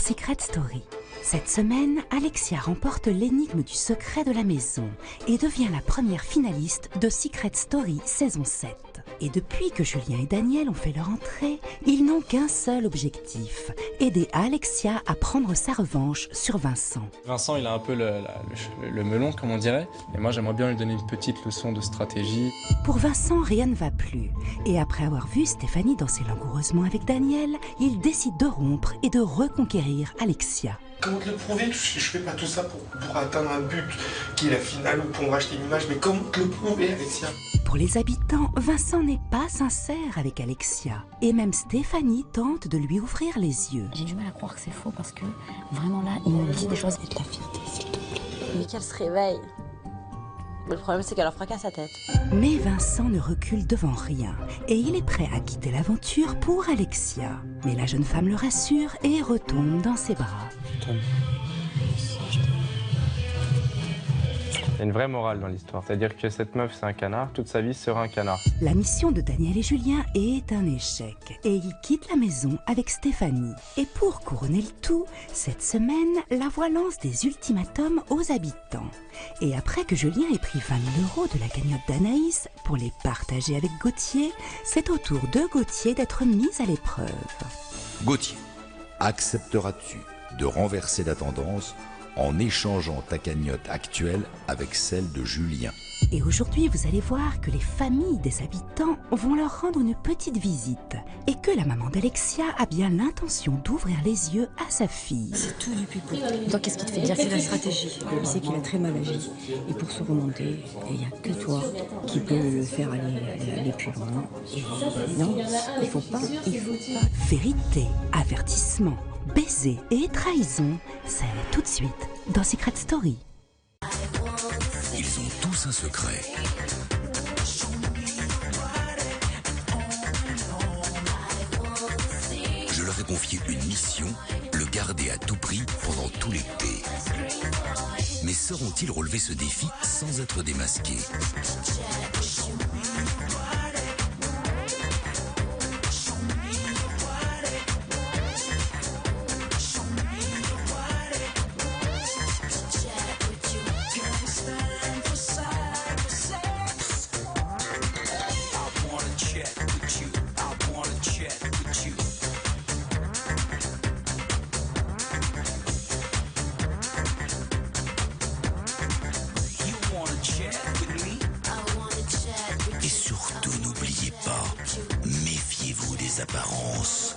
Secret Story. Cette semaine, Alexia remporte l'énigme du secret de la maison et devient la première finaliste de Secret Story saison 7. Et depuis que Julien et Daniel ont fait leur entrée, ils n'ont qu'un seul objectif, aider Alexia à prendre sa revanche sur Vincent. Vincent, il a un peu le melon, comme on dirait, et moi j'aimerais bien lui donner une petite leçon de stratégie. Pour Vincent, rien ne va plus, et après avoir vu Stéphanie danser langoureusement avec Daniel, il décide de rompre et de reconquérir Alexia. Comment te le prouver? Je fais pas tout ça pour atteindre un but qui est la finale ou pour me racheter une image, mais comment te le prouver, Alexia? Pour les habitants, Vincent n'est pas sincère avec Alexia. Et même Stéphanie tente de lui ouvrir les yeux. J'ai du mal à croire que c'est faux parce que vraiment là, il me dit des choses. Et de la fierté, s'il te plaît. Mais qu'elle se réveille. Mais le problème, c'est qu'elle leur fracasse sa tête. Mais Vincent ne recule devant rien. Et il est prêt à quitter l'aventure pour Alexia. Mais la jeune femme le rassure et retombe dans ses bras. Il y a une vraie morale dans l'histoire, c'est-à-dire que cette meuf c'est un canard, toute sa vie sera un canard. La mission de Daniel et Julien est un échec et ils quittent la maison avec Stéphanie. Et pour couronner le tout, cette semaine, la voix lance des ultimatums aux habitants. Et après que Julien ait pris 20 000 € de la cagnotte d'Anaïs pour les partager avec Gauthier, c'est au tour de Gauthier d'être mis à l'épreuve. Gauthier, accepteras-tu de renverser la tendance en échangeant ta cagnotte actuelle avec celle de Julien? Et aujourd'hui, vous allez voir que les familles des habitants vont leur rendre une petite visite et que la maman d'Alexia a bien l'intention d'ouvrir les yeux à sa fille. C'est tout du pipeau. Toi, qu'est-ce qui te fait dire? C'est la stratégie. Il sait qu'il a très mal agi. Et pour se remonter, il n'y a que toi qui peux le faire aller plus loin. Non, il faut pas. Vérité, avertissement, baiser et trahison, c'est tout de suite dans Secret Story. Ils ont tous un secret. Je leur ai confié une mission, le garder à tout prix pendant tout l'été. Mais sauront-ils relever ce défi sans être démasqués? Et surtout, n'oubliez pas, méfiez-vous des apparences.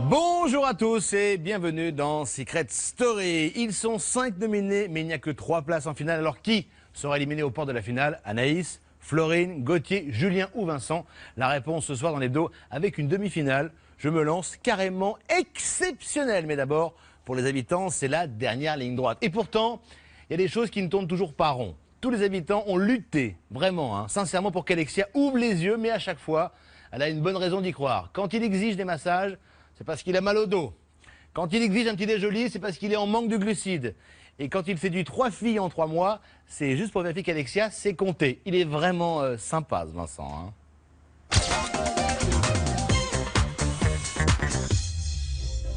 Bonjour à tous et bienvenue dans Secret Story. Ils sont 5 nominés, mais il n'y a que 3 places en finale. Alors qui sera éliminé au port de la finale? Anaïs, Florine, Gauthier, Julien ou Vincent? La réponse ce soir dans l'hebdo avec une demi-finale. Je me lance carrément exceptionnelle. Mais d'abord, pour les habitants, c'est la dernière ligne droite. Et pourtant, il y a des choses qui ne tournent toujours pas rond. Tous les habitants ont lutté, vraiment, sincèrement, pour qu'Alexia ouvre les yeux, mais à chaque fois, elle a une bonne raison d'y croire. Quand il exige des massages, c'est parce qu'il a mal au dos. Quand il exige un petit déjeuner, c'est parce qu'il est en manque de glucides. Et quand il séduit 3 filles en 3 mois, c'est juste pour vérifier qu'Alexia sait compter. Il est vraiment sympa, ce Vincent.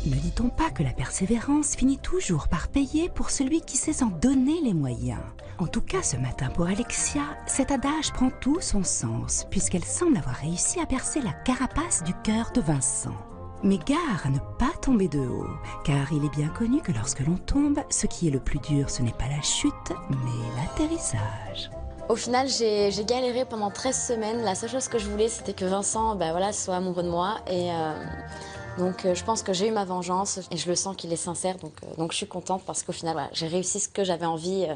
Ne dit-on pas que la persévérance finit toujours par payer pour celui qui sait s'en donner les moyens? En tout cas, ce matin pour Alexia, cet adage prend tout son sens, puisqu'elle semble avoir réussi à percer la carapace du cœur de Vincent. Mais gare à ne pas tomber de haut, car il est bien connu que lorsque l'on tombe, ce qui est le plus dur, ce n'est pas la chute, mais l'atterrissage. Au final, j'ai galéré pendant 13 semaines. La seule chose que je voulais, c'était que Vincent soit amoureux de moi. Et donc, je pense que j'ai eu ma vengeance et je le sens qu'il est sincère. Donc, je suis contente parce qu'au final, voilà, j'ai réussi ce que j'avais envie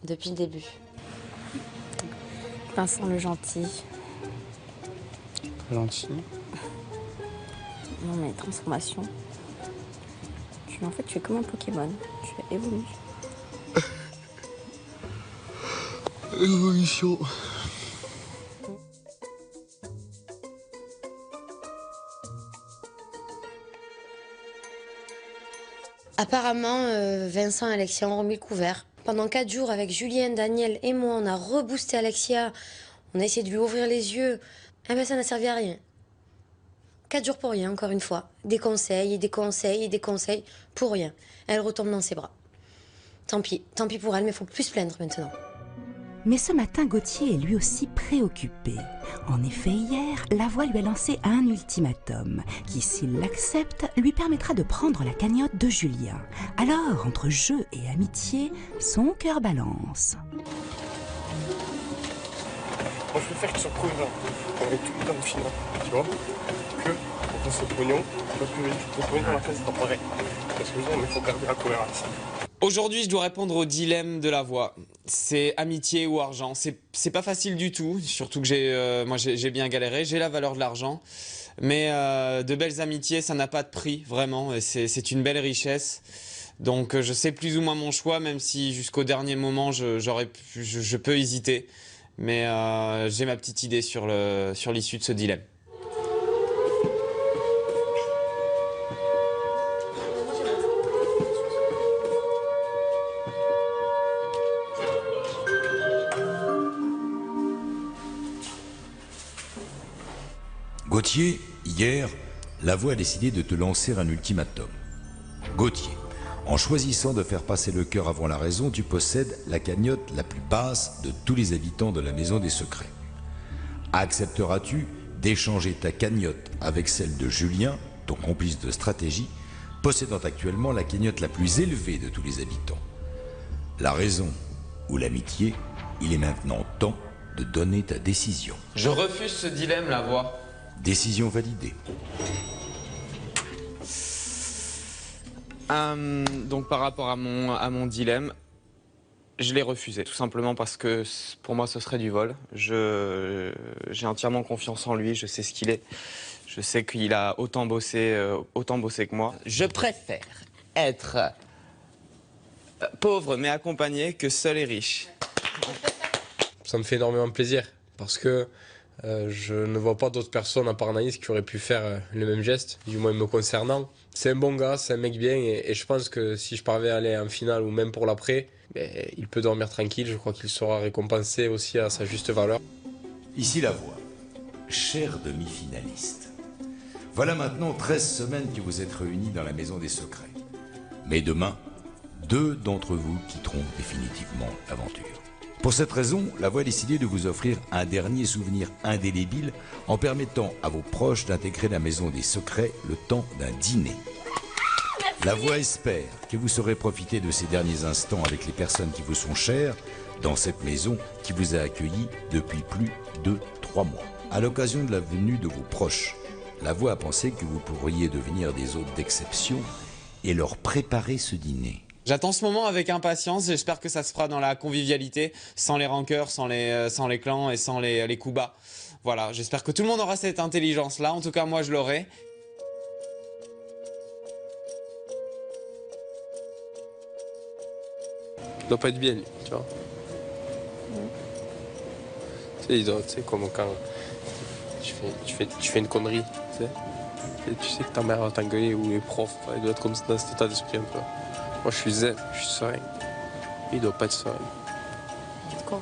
depuis le début. Vincent le gentil. Gentil. Non mais transformation. En fait, tu es comme un Pokémon. Tu évolues. Évolution. Apparemment, Vincent et Alexia ont remis le couvert. Pendant 4 jours, avec Julien, Daniel et moi, on a reboosté Alexia. On a essayé de lui ouvrir les yeux. Eh ben, ça n'a servi à rien. 4 jours pour rien, encore une fois. Des conseils, et des conseils, et des conseils, pour rien. Elle retombe dans ses bras. Tant pis pour elle, mais il faut plus se plaindre maintenant. Mais ce matin, Gauthier est lui aussi préoccupé. En effet, hier, la voix lui a lancé un ultimatum qui, s'il l'accepte, lui permettra de prendre la cagnotte de Julien. Alors, entre jeu et amitié, son cœur balance. Moi, je préfère qu'ils soient cohérents. On est tout dans le final, tu vois. Que on passe au pognon, un peu plus vite. Le pognon dans la fin, c'est pas pareil. Parce que mais il faut garder la cohérence. Aujourd'hui, je dois répondre au dilemme de la voix. C'est amitié ou argent. C'est pas facile du tout, surtout que moi j'ai bien galéré. J'ai la valeur de l'argent, mais de belles amitiés, ça n'a pas de prix, vraiment. C'est une belle richesse. Donc je sais plus ou moins mon choix, même si jusqu'au dernier moment, je peux hésiter. Mais j'ai ma petite idée sur l'issue de ce dilemme. Gauthier, hier, la voix a décidé de te lancer un ultimatum. Gauthier, en choisissant de faire passer le cœur avant la raison, tu possèdes la cagnotte la plus basse de tous les habitants de la Maison des Secrets. Accepteras-tu d'échanger ta cagnotte avec celle de Julien, ton complice de stratégie, possédant actuellement la cagnotte la plus élevée de tous les habitants? La raison ou l'amitié, il est maintenant temps de donner ta décision. Je refuse ce dilemme, la voix. Décision validée. Donc par rapport à mon dilemme, je l'ai refusé, tout simplement parce que pour moi ce serait du vol. J'ai entièrement confiance en lui, je sais ce qu'il est. Je sais qu'il a autant bossé que moi. Je préfère être pauvre mais accompagné que seul et riche. Ça me fait énormément plaisir parce que je ne vois pas d'autres personnes à part Anaïs qui auraient pu faire le même geste, du moins me concernant. C'est un bon gars, c'est un mec bien et je pense que si je parviens à aller en finale ou même pour l'après, il peut dormir tranquille. Je crois qu'il sera récompensé aussi à sa juste valeur. Ici la voix. Cher demi-finaliste. Voilà maintenant 13 semaines que vous êtes réunis dans la Maison des Secrets. Mais demain, 2 d'entre vous quitteront définitivement l'aventure. Pour cette raison, la voix a décidé de vous offrir un dernier souvenir indélébile en permettant à vos proches d'intégrer la Maison des Secrets le temps d'un dîner. La voix espère que vous saurez profiter de ces derniers instants avec les personnes qui vous sont chères dans cette maison qui vous a accueilli depuis plus de 3 mois. À l'occasion de la venue de vos proches, la voix a pensé que vous pourriez devenir des hôtes d'exception et leur préparer ce dîner. J'attends ce moment avec impatience, j'espère que ça se fera dans la convivialité, sans les rancœurs, sans les clans et sans les coups bas. Voilà, j'espère que tout le monde aura cette intelligence-là, en tout cas moi je l'aurai. Il doit pas être bien, lui, tu vois. Tu sais, comme quand tu fais une connerie, tu sais. Et tu sais que ta mère va t'engueuler ou les profs, il doit être comme ça dans cet état d'esprit un peu. Moi je suis zen, je suis serein. Il doit pas être serein. Pourquoi ?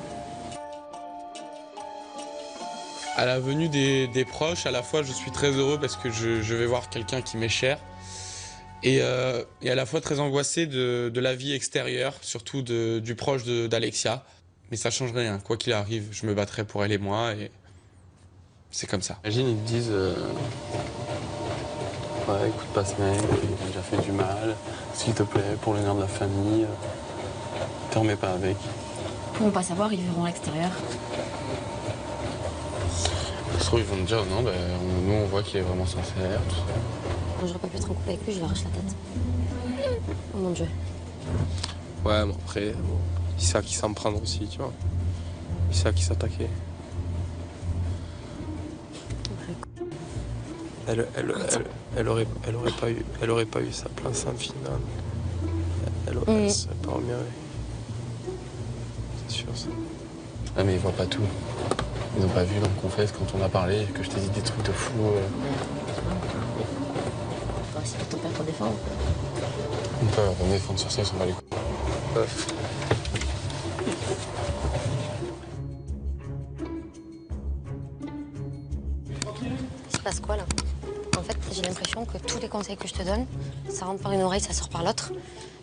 À la venue des proches, à la fois je suis très heureux parce que je vais voir quelqu'un qui m'est cher. Et à la fois très angoissé de la vie extérieure, surtout du proche d'Alexia. Mais ça change rien, quoi qu'il arrive, je me battrai pour elle et moi et c'est comme ça. Imagine, ils te disent ouais, écoute pas ce mec, il a déjà fait du mal, s'il te plaît, pour l'honneur de la famille, t'en remets pas avec. Ils pourront pas savoir, ils verront à l'extérieur. Ça se trouve, ils vont me dire non, nous on voit qu'il est vraiment sincère, tout ça. Moi, j'aurais pas pu être en couple avec lui, je lui arrache la tête. Oh mon Dieu. Ouais, mais après, il sait à qui s'en prendre aussi, tu vois. Il sait à qui s'attaquer. Elle aurait pas eu sa place en finale. Elle serait pas remise. C'est sûr ça. Ah mais ils voient pas tout. Ils ont pas vu dans le confesse quand on a parlé, que je t'ai dit des trucs de fou. Toi aussi, ton père pour défendre. On peut me défendre sur ça, ils s'en bat les couilles. Il se passe quoi là ? En fait, j'ai l'impression que tous les conseils que je te donne, ça rentre par une oreille, ça sort par l'autre.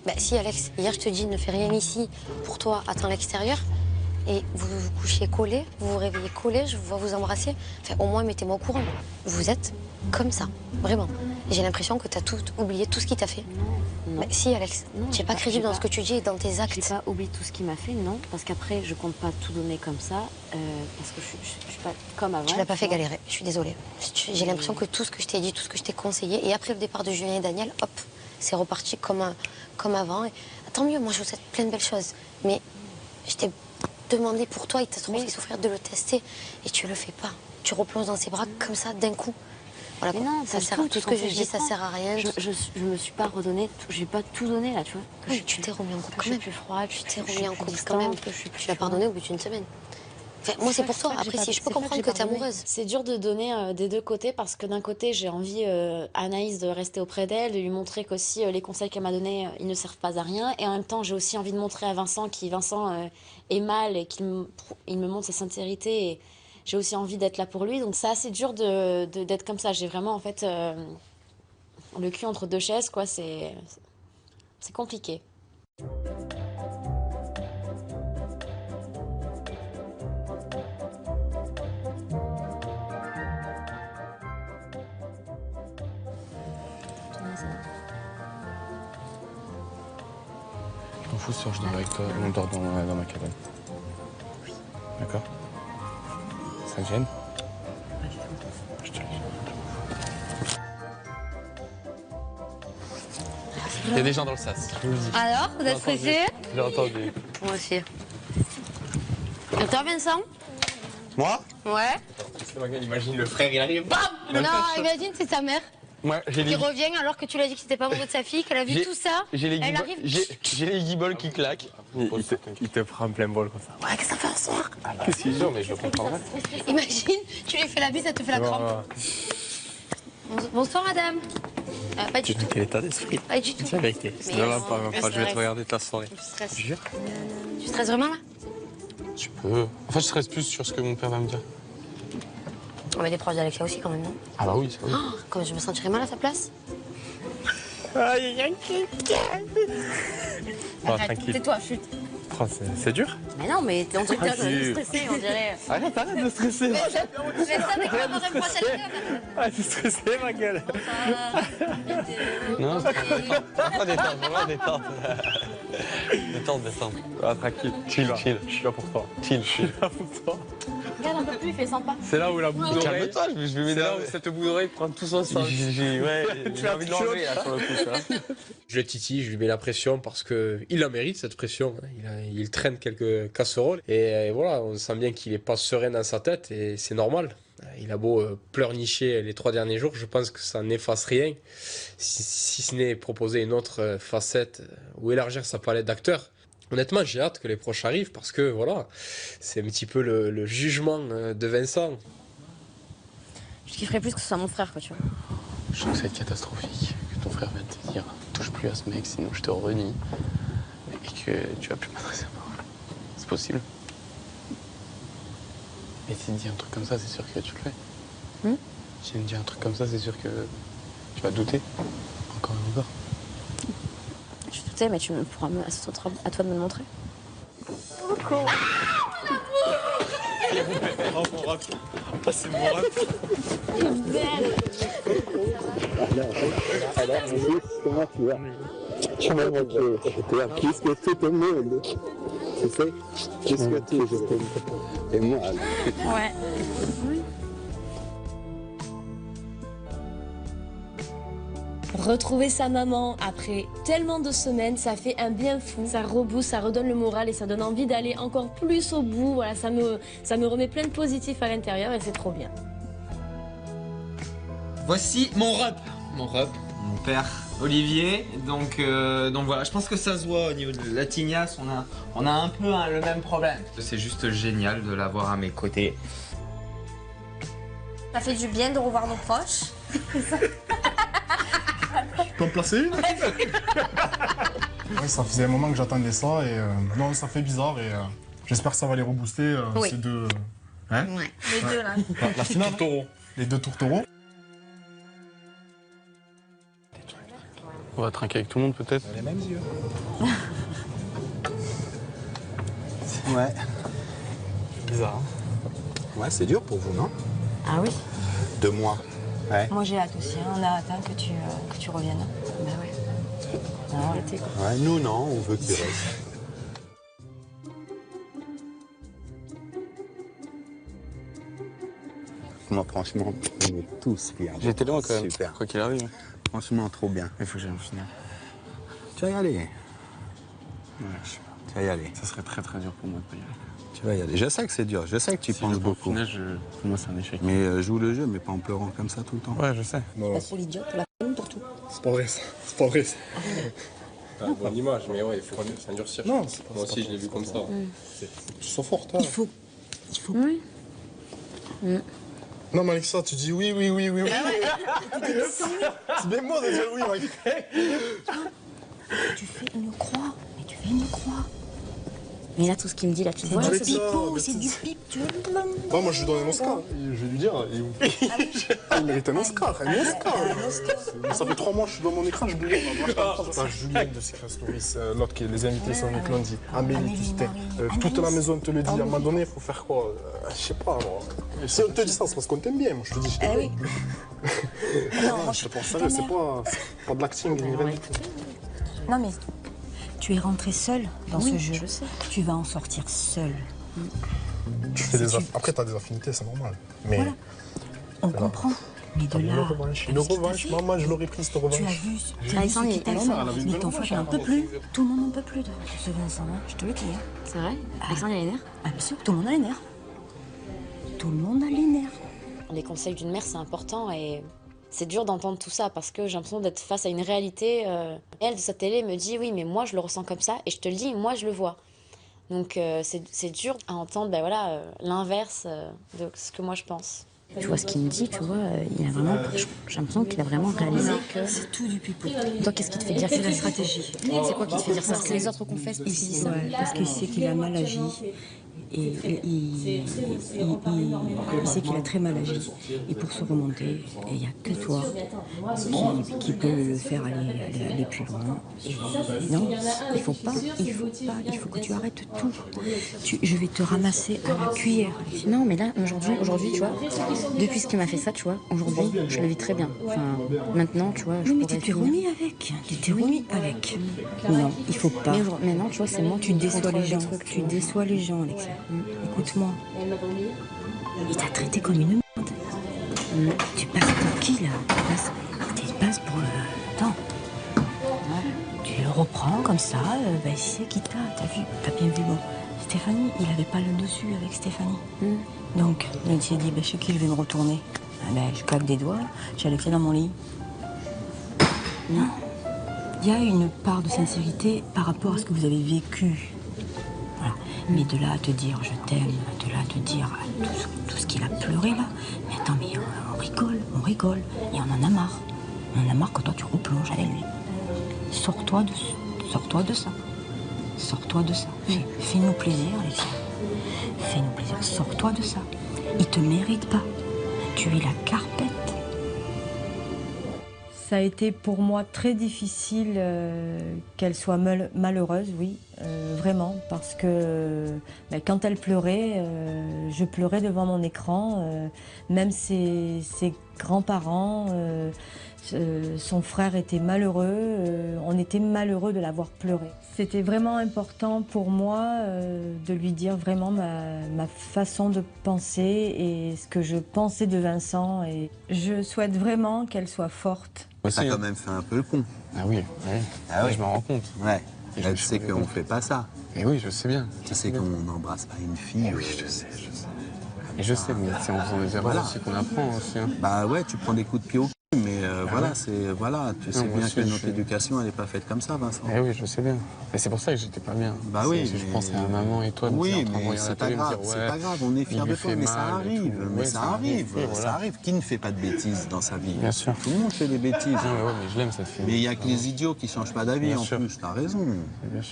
Ben, si Alex, hier je te dis ne fais rien ici, pour toi, attends l'extérieur, et vous vous couchiez collés, vous vous réveillez collés, je vous vois vous embrasser, enfin au moins mettez-moi au courant. Vous êtes comme ça, vraiment. Et j'ai l'impression que tu as tout oublié, tout ce qu'il t'a fait. Non. Ben, si Alex, tu n'es pas crédible dans ce que tu dis et dans tes actes. J'ai pas oublié tout ce qu'il m'a fait, non. Parce qu'après, je compte pas tout donner comme ça. Parce que je suis pas comme avant. Tu l'as pas fait galérer, je suis désolée. J'ai l'impression que tout ce que je t'ai dit, tout ce que je t'ai conseillé, et après le départ de Julien et Daniel, hop, c'est reparti comme avant. Et, tant mieux, moi je vous souhaite plein de belles choses. Mais je t'ai demandé pour toi, il t'a trop fait souffrir de le tester, et tu le fais pas. Tu replonges dans ses bras comme ça, d'un coup. Voilà, mais non, ça sert à tout ce que je dis, ça sert à rien. Je me suis pas redonné, j'ai pas tout donné là, tu vois. Oui, tu t'es remis en couple quand même. Je suis plus froide, Tu t'es remis en couple quand même. Tu l'as pardonné au bout d'une semaine. Enfin, moi, c'est pour toi. Après, si je peux comprendre que t'es amoureuse. C'est dur de donner des deux côtés parce que d'un côté, j'ai envie Anaïs de rester auprès d'elle, de lui montrer qu'aussi les conseils qu'elle m'a donnés, ils ne servent pas à rien. Et en même temps, j'ai aussi envie de montrer à Vincent est mal et qu'il me montre sa sincérité. Et j'ai aussi envie d'être là pour lui. Donc c'est assez dur d'être comme ça. J'ai vraiment en fait le cul entre deux chaises, quoi. C'est compliqué. Je m'en fous si je dors avec toi, on dort dans ma cabane. Oui. D'accord? Ça te gêne? Pas du tout. Je te le dis. Il y a des gens dans le sas, je vous le dis. Alors, vous êtes stressé? J'ai entendu. Moi aussi. Et toi, Vincent? Moi? Ouais. Imagine le frère, il arrive, bam! Non, imagine, c'est sa mère Moi, j'ai qui revient alors que tu l'as dit que c'était pas amoureux de sa fille, qu'elle a vu tout ça. Elle arrive. J'ai les guibolles qui claquent. Il te prend en plein bol comme ça. Ouais, qu'est-ce que ça fait un soir? Qu'est-ce qu'il dit? Mais je le comprendrai. Imagine, tu lui fais la bise, ça te fait la crampe. Bonsoir, madame. Pas du tout. Quel état d'esprit? Pas du tout. C'est la vérité. Mais Non, non, pas, je vais te regarder ta soirée. Tu stresses. Tu jures? Tu stresses vraiment, là? Tu peux. En fait, je stresse plus sur ce que mon père va me dire. On va des proches d'Alexia aussi, quand même, non? Ah bah oui, ça oui. Oh, comme je me sentirais mal à sa place. Aïe, tranquille. Tais-toi, chute. Oh, c'est dur? Mais non, mais on dirait que dur. t'es stressé, on dirait. Arrête de stresser. Mais ça, dès qu'on va avoir un proche Alexia. Ah, t'es stressé, ma gueule. Non, pas détendre, vraiment détendre. Détendre. Ah, tranquille. Chill. Je suis là pour toi. Chill. Je suis là pour toi. Regarde un peu plus, il fait sympa. C'est là où la boule d'oreille. Calme-toi, je vais C'est là où m'énerver. cette boule d'oreille prend tout son sens. J'ai envie de l'enlever là sur le coup, ça. Je le titille, je lui mets la pression parce qu'il en mérite cette pression. Il traîne quelques casseroles et voilà, on sent bien qu'il n'est pas serein dans sa tête et c'est normal. Il a beau pleurnicher les 3 derniers jours, je pense que ça n'efface rien, si ce n'est proposer une autre facette ou élargir sa palette d'acteurs. Honnêtement, j'ai hâte que les proches arrivent parce que voilà, c'est un petit peu le jugement de Vincent. Je kifferais plus que ce soit mon frère, quoi, tu vois. Je trouve que c'est catastrophique que ton frère vienne te dire touche plus à ce mec, sinon je te renie. Et que tu vas plus m'adresser la parole. C'est possible. Et s'il te dit un truc comme ça, c'est sûr que tu le fais. S'il me dit un truc comme ça, c'est sûr que tu vas douter. Encore et encore. Je doutais, mais c'est à toi de me le montrer. Oh, mon rap. Ah, c'est mon rap. Alors, comment tu vas? Je m'en moque. Tu as plus que tout le monde. Tu sais? Plus que tout, je t'aime. Et moi, Ouais. Retrouver sa maman après tellement de semaines, ça fait un bien fou. Ça rebooste, ça redonne le moral et ça donne envie d'aller encore plus au bout. Voilà, ça me remet plein de positif à l'intérieur et c'est trop bien. Voici mon rep, mon père Olivier. Donc voilà, je pense que ça se voit au niveau de la tignasse, on a un peu le même problème. C'est juste génial de l'avoir à mes côtés. Ça fait du bien de revoir nos proches. Tu peux en placer une? Ouais, ça faisait un moment que j'attendais ça et non, ça fait bizarre et j'espère que ça va les rebooster Oui. ces deux. Hein? Ouais. Les deux là. La finale, les deux tourtereaux. On va trinquer avec tout le monde peut-être. Les mêmes yeux. Ouais. Bizarre. Ouais, c'est dur pour vous, non? Ah oui. 2 mois. Ouais. Moi j'ai hâte aussi, hein. On a hâte hein, que tu reviennes. Bah ouais. Ah ouais. Ouais, nous, non, on veut qu'il reste. Moi, franchement, on est tous fiers. J'étais loin quand même, Super. quoi qu'il arrive. Franchement, trop bien. Il faut que j'aille en finale. Tu vas y aller. Ouais, Tu vas y aller. ça serait très dur pour moi de pas y aller. Tu vas y aller. Je sais que c'est dur. Je sais que tu Si penses je vais pas en beaucoup. finale, pour moi c'est un échec. Mais joue le jeu, mais pas en pleurant comme ça tout le temps. Ouais, je sais. Pas trop l'idiot, pour la peine, pour tout. C'est pas vrai ça. C'est pas vrai ça. Une bonne image, mais ouais, il faut s'endurcir. Non, moi aussi, je l'ai vu comme ça. Tu sens fort, toi. Il faut. Oui. Non, mais Alexa, tu dis oui. C'est bien moi de dire oui, Mike. Tu fais une croix. Mais tu fais une croix. Mais là, tout ce qu'il me dit, là, tu vois, Alexa, c'est mais C'est du pipe, tu veux. Moi, je lui donne un Oscar. Je vais lui dire. Il mérite un Oscar. Un Oscar. Ça fait 3 mois que je suis dans mon écran, je bouillonne. Julien de Secret Story, l'autre qui est les invités sont avec lundi. Amélie, Tustin. Toute la maison te le dit. À un moment donné, il faut faire quoi? Je sais pas, moi. Si on te dit ça, c'est parce qu'on t'aime bien. Moi, je te dis, je t'aime bien. Non, moi, Je te pense sérieux, c'est pas de l'acting, ni rien du tout. Non, mais tu es rentré seul dans ce jeu. je sais. Tu vas en sortir seul. Après, t'as des affinités, c'est normal. Mais Voilà. On comprend. Mais de là. Une revanche, maman, je l'aurais prise, cette revanche. Tu as vu Alexandre, ce qui t'a il- fait. elle avait une Mais belle ton revanche, frère n'en peut plus. Tout le monde n'en peut plus de ce Vincent, hein. Je te le dis. Hein. C'est vrai Alexandre, il a les nerfs Ah, bien sûr, tout le monde a les nerfs. Tout le monde a les nerfs. Les conseils d'une mère, c'est important et c'est dur d'entendre tout ça parce que j'ai l'impression d'être face à une réalité. Elle, de sa télé, me dit oui, mais moi, je le ressens comme ça et je te le dis, moi, je le vois. Donc, c'est dur à entendre l'inverse de ce que moi, je pense. Tu vois ce qu'il me dit, tu vois, il a vraiment, j'ai l'impression qu'il a vraiment réalisé que... C'est tout du pipeau. Toi, qu'est-ce qui te fait dire C'est ça? la stratégie. C'est quoi qui te fait dire ça? C'est les autres confessent Il aussi ça. ouais, parce qu'il sait qu'il a mal agi. Et il sait qu'il a très mal agi. Et pour se remonter, il n'y a que toi qui peut le faire aller plus loin. Et non, il faut pas, il faut que tu arrêtes tout. Je vais te ramasser à la cuillère. Non, mais là, aujourd'hui, tu vois, depuis ce qui m'a fait ça, tu vois, aujourd'hui, je le vis très bien. Enfin, maintenant, tu vois, je Oui, mais pourrais tu t'es finir. remis avec. Tu t'es remis avec. Non, il faut pas. Mais non, tu vois, c'est moi Tu qui déçois contrôle les gens. trucs, Tu déçois les gens, Alexia. Écoute-moi. Il t'a traité comme une merde. Tu passes pour qui, là? Tu passes pour... Attends. Tu le reprends comme ça. Il sait qui t'as vu. T'as bien vu, bon. Stéphanie, il avait pas le dessus avec Stéphanie. Donc, il s'est dit, chez qui je vais me retourner? Je claque des doigts. J'ai Alexia dans mon lit. Non. Il y a une part de sincérité par rapport à ce que vous avez vécu. Voilà. Mais de là à te dire je t'aime, de là à te dire tout ce qu'il a pleuré là, mais attends, mais on rigole, et on en a marre. On en a marre que toi tu replonges avec lui. Sors-toi de ça. Sors-toi de ça. Fais-nous plaisir, Alexia. Fais-nous plaisir. Sors-toi de ça. Il te mérite pas. Tu es la carpette. Ça a été pour moi très difficile qu'elle soit malheureuse, oui, vraiment, parce que quand elle pleurait, je pleurais devant mon écran, même ses grands-parents, son frère était malheureux, on était malheureux de l'avoir pleuré. C'était vraiment important pour moi de lui dire vraiment ma façon de penser et ce que je pensais de Vincent. Et je souhaite vraiment qu'elle soit forte. Ça a quand même fait un peu le con. Ah oui. Je m'en rends compte. Ouais. Elle sait qu'on ne fait pas ça. Et oui, je sais bien. Tu sais qu'on n'embrasse pas une fille. Oui, je sais. Et je sais, mais c'est en faisant des erreurs aussi qu'on apprend aussi. Hein. Bah ouais, tu prends des coups de pied au cul, mais tu sais bien que notre éducation, elle n'est pas faite comme ça, Vincent. Eh oui, je sais bien. Et c'est pour ça que j'étais pas bien. Bah oui. Je pensais à maman et toi. Oui, mais c'est pas grave, on est fiers de toi, mais ça arrive. Mais ça arrive. Qui ne fait pas de bêtises dans sa vie? Bien sûr. Tout le monde fait des bêtises. Non, mais je l'aime cette fille. Mais il n'y a que les idiots qui ne changent pas d'avis en plus. T'as raison.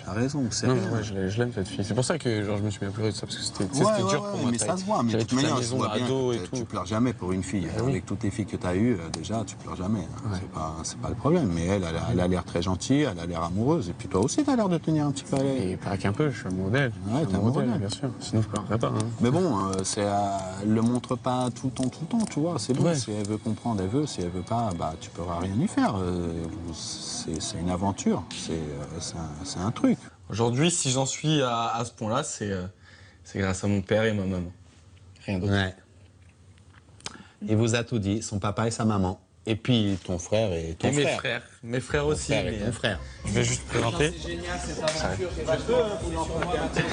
T'as raison, c'est vrai. Non, je l'aime cette fille. C'est pour ça que je me suis bien pleuré de ça, parce que c'était dur pour moi. Mais ça se voit. Mais de toute manière, je vois bien que tu pleures jamais pour une fille. Avec toutes les filles que tu as eues, déjà, tu pleures jamais. Hein. C'est pas le problème. Mais elle a l'air très gentille, elle a l'air amoureuse. Et puis toi aussi, t'as l'air de tenir un petit peu à elle. Et pas qu'un peu, je suis amoureux d'elle. Ouais, t'es amoureux d'elle, bien sûr. Sinon, je pleurerais pas. Hein. Mais bon, elle le montre pas tout le temps, tu vois. C'est bon, si elle veut comprendre, elle veut. Si elle veut pas, bah, tu pourras rien y faire. C'est une aventure, c'est un truc. Aujourd'hui, si j'en suis à ce point-là, c'est grâce à mon père et ma maman. Rien d'autre. Ouais. Il vous a tout dit, son papa et sa maman. Et puis ton frère et ton frère. Mes frères aussi. Frère et ton frère. Je vais juste présenter.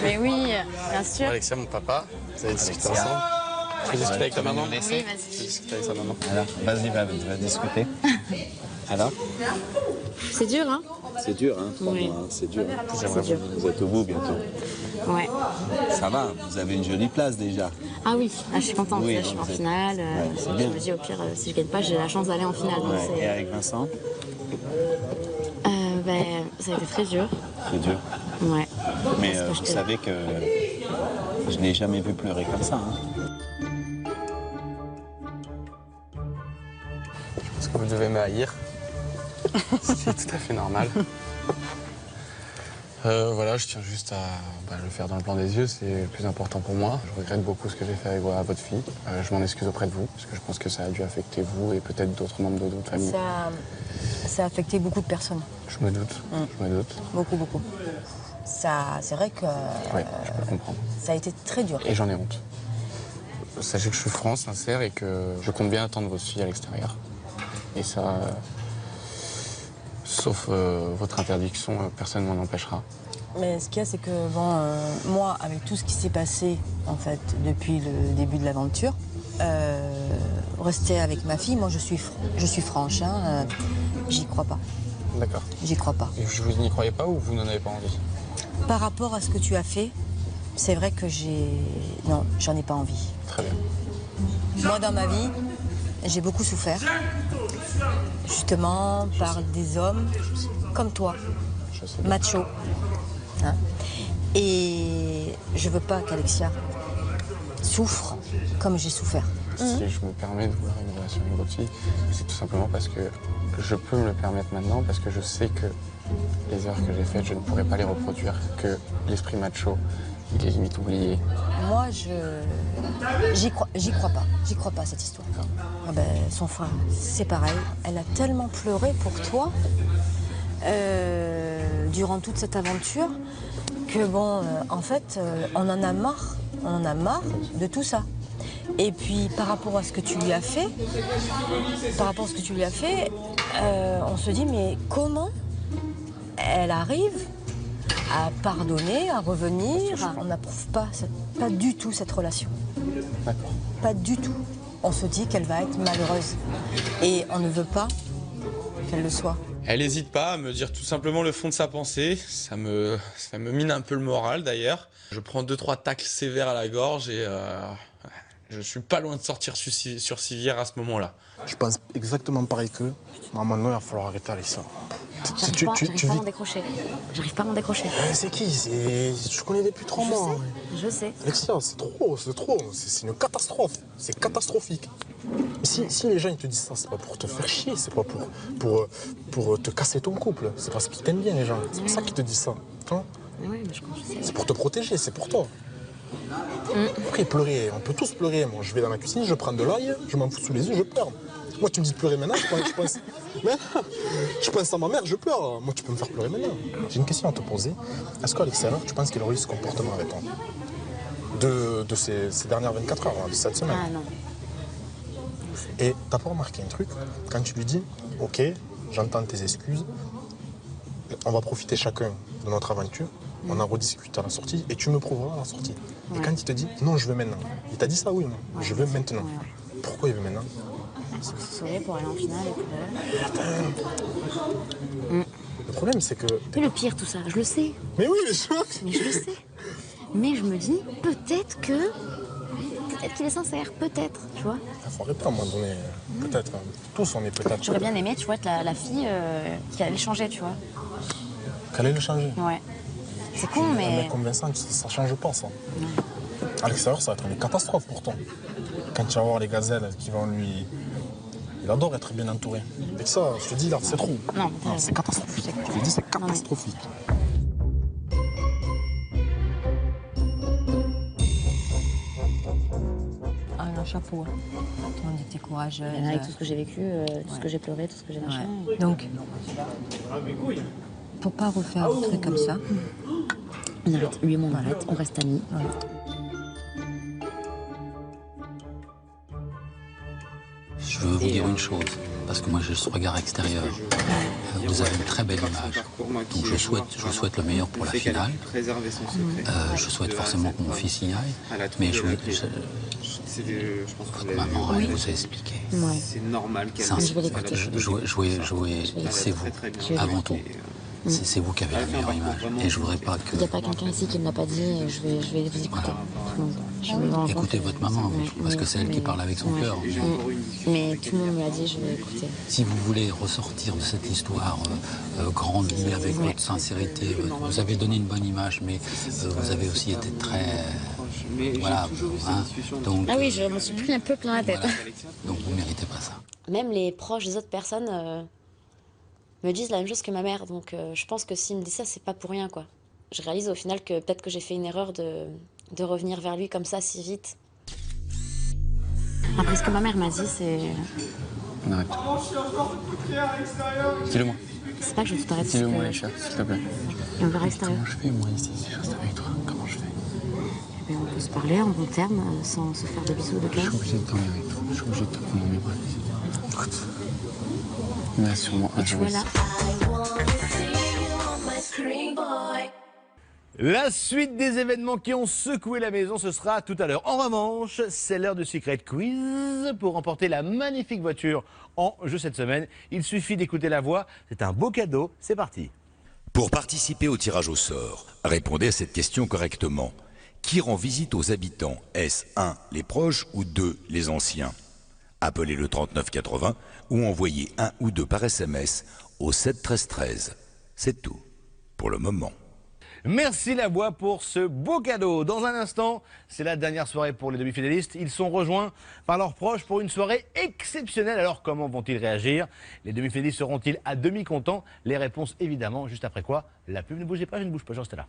Mais oui, bien sûr. Alexia, mon papa. Vous allez discuter ensemble. Je vais discuter avec ta maman. Oui, vas-y. Je vais discuter avec sa maman. Alors, vas-y, va discuter. Alors? C'est dur, hein? C'est dur, hein, 3 Oui. mois, hein, c'est dur. C'est dur. Vous êtes au bout bientôt. Ouais. Ça va, vous avez une jolie place déjà. Ah oui, je suis contente, Oui, je suis en vous êtes- finale. c'est Je bien. me dis au pire, si je gagne pas, j'ai la chance d'aller en finale. donc Ouais. c'est- Et avec Vincent? Ça a été très dur. C'est dur. Ouais. Mais Parce que vous je te- savez que je n'ai jamais vu pleurer comme ça. Hein. Parce que vous devez me haïr. Ce qui est tout à fait normal. Voilà, je tiens juste à le faire dans le blanc des yeux, c'est le plus important pour moi. Je regrette beaucoup ce que j'ai fait avec votre fille. Je m'en excuse auprès de vous, parce que je pense que ça a dû affecter vous et peut-être d'autres membres de votre famille. Ça a affecté beaucoup de personnes. Je me doute, je me doute. Beaucoup, beaucoup. C'est vrai que Oui, je peux le comprendre. ça a été très dur. Et j'en ai honte. Sachez que je suis franc, sincère et que je compte bien attendre votre fille à l'extérieur. Et ça, sauf votre interdiction, personne ne m'en empêchera. Mais ce qu'il y a, c'est que moi, avec tout ce qui s'est passé, en fait, depuis le début de l'aventure, rester avec ma fille, moi, je suis franche, hein, j'y crois pas. D'accord. J'y crois pas. Et vous n'y croyez pas ou vous n'en avez pas envie? Par rapport à ce que tu as fait, c'est vrai que non, j'en ai pas envie. Très bien. Moi, dans ma vie, j'ai beaucoup souffert. Justement, par des hommes comme toi, macho. Hein. Et je veux pas qu'Alexia souffre comme j'ai souffert. Si je me permets de vouloir une relation avec votre fille, c'est tout simplement parce que je peux me le permettre maintenant, parce que je sais que les erreurs que j'ai faites, je ne pourrai pas les reproduire, que l'esprit macho, il est limite oublié. Moi, j'y crois pas. J'y crois pas, cette histoire. Ah ben, son frère, c'est pareil. Elle a tellement pleuré pour toi durant toute cette aventure que en fait, on en a marre. On en a marre de tout ça. Et puis, par rapport à ce que tu lui as fait, on se dit, mais comment elle arrive à pardonner, à revenir? On n'approuve pas du tout cette relation. Pas du tout. On se dit qu'elle va être malheureuse. Et on ne veut pas qu'elle le soit. Elle n'hésite pas à me dire tout simplement le fond de sa pensée. Ça me mine un peu le moral d'ailleurs. Je prends 2-3 tacles sévères à la gorge et je suis pas loin de sortir sur civière à ce moment-là. Je pense exactement pareil qu'eux. Normalement, il va falloir arrêter avec ça. J'arrive pas à m'en décrocher. J'arrive pas à m'en décrocher. C'est qui? Je connais depuis 3 mois. Je sais. Alexia, c'est trop. C'est une catastrophe. C'est catastrophique. Si les gens ils te disent ça, c'est pas pour te faire chier, c'est pas pour te casser ton couple. C'est parce qu'ils t'aiment bien, les gens. C'est pour ça qu'ils te disent ça. Hein? Oui, mais je sais. C'est pour te protéger, c'est pour toi. Après, pleurer, on peut tous pleurer. Moi, je vais dans la cuisine, je prends de l'ail, je m'en fous sous les yeux, je pleure. Moi, tu me dis de pleurer maintenant, je pense à ma mère, je pleure. Moi, tu peux me faire pleurer maintenant. J'ai une question à te poser. Est-ce qu'à l'extérieur, tu penses qu'il aurait eu ce comportement avec toi de ces dernières 24 heures, de cette semaine? Ah non. Et t'as pas remarqué un truc? Quand tu lui dis, ok, j'entends tes excuses, on va profiter chacun de notre aventure, on en rediscute à la sortie et tu me prouveras à la sortie. Et quand il te dit, non, je veux maintenant, il t'a dit ça, oui, non, je veux maintenant. Pourquoi il veut maintenant? Parce que c'est sauvé pour aller en finale et que... Le problème, c'est que... Mais le pire, tout ça, je le sais. Mais oui, mais je le sais. Mais je me dis, peut-être qu'il est sincère, peut-être, tu vois. Il faut arrêter à un moment donné, peut-être. Tous, on est peut-être... J'aurais bien aimé, tu vois, être la fille qui allait le changer, tu vois. Qu'elle allait le changer? Ouais. C'est con, mais... Un mec comme Vincent, ça change pas, ça. À l'extérieur, ça va être une catastrophe pour toi. Quand tu vas voir les gazelles qui vont lui Il adore être bien entouré. Avec ça, je te dis, là, c'est trop. Non, c'est catastrophique. Je te dis, c'est catastrophique. Ah non, chapeau. On était courageuse. Avec tout ce que j'ai vécu, tout ce que j'ai pleuré, tout ce que j'ai machin. Ouais. Donc, pour pas refaire un truc comme ça, on arrête. Lui et moi, on arrête. On reste amis. Ouais. Je veux vous dire une chose, parce que moi j'ai ce regard extérieur. Vous avez une très belle image. Donc je souhaite le meilleur pour la finale. Je souhaite forcément que mon fils y aille. Mais votre maman, elle vous a expliqué. Ouais. C'est normal qu'elle... Je vais l'écouter. Jouer, c'est vous, avant tout. C'est vous qui avez la meilleure image. Et je voudrais pas que... Il n'y a pas quelqu'un ici qui ne l'a pas dit, je vais vous écouter. Écoutez votre maman, parce que c'est elle qui parle avec son cœur. Mais tout le monde me l'a dit, je vais écouter. Si vous voulez ressortir de cette histoire, grandir avec votre sincérité, vous avez donné une bonne image, mais vous avez aussi été très... Voilà, hein, donc... Ah oui, je me suis pris un peu plein la tête. Voilà. Donc vous ne méritez pas ça. Même les proches des autres personnes me disent la même chose que ma mère, donc je pense que s'il me dit ça, c'est pas pour rien, quoi. Je réalise au final que peut-être que j'ai fait une erreur de revenir vers lui comme ça si vite. Après, ce que ma mère m'a dit, c'est... On arrête. Dis-le-moi. C'est pas que je veux t'arrêter. Dis-le-moi, les chats, s'il te plaît. Et on verra extérieur. Comment je fais, moi, ici, si je reste avec toi? Comment je fais? Eh bien, on peut se parler en bon terme, sans se faire de bisous de câlins. Je suis obligé de dormir avec toi. Je suis obligé de te prendre dans mes bras. Écoute. Il y en a sûrement un jour ici. La suite des événements qui ont secoué la maison, ce sera tout à l'heure. En revanche, c'est l'heure de Secret Quiz. Pour remporter la magnifique voiture en jeu cette semaine, il suffit d'écouter la voix. C'est un beau cadeau. C'est parti. Pour participer au tirage au sort, répondez à cette question correctement. Qui rend visite aux habitants? Est-ce 1, les proches ou 2, les anciens? Appelez le 3980 ou envoyez 1 ou 2 par SMS au 7 13 13. C'est tout pour le moment. Merci la voix pour ce beau cadeau. Dans un instant, c'est la dernière soirée pour les demi-finalistes. Ils sont rejoints par leurs proches pour une soirée exceptionnelle. Alors comment vont-ils réagir? Les demi-finalistes seront-ils à demi contents? Les réponses évidemment juste après quoi? La pub, ne bougez pas, je ne bouge pas, je reste là.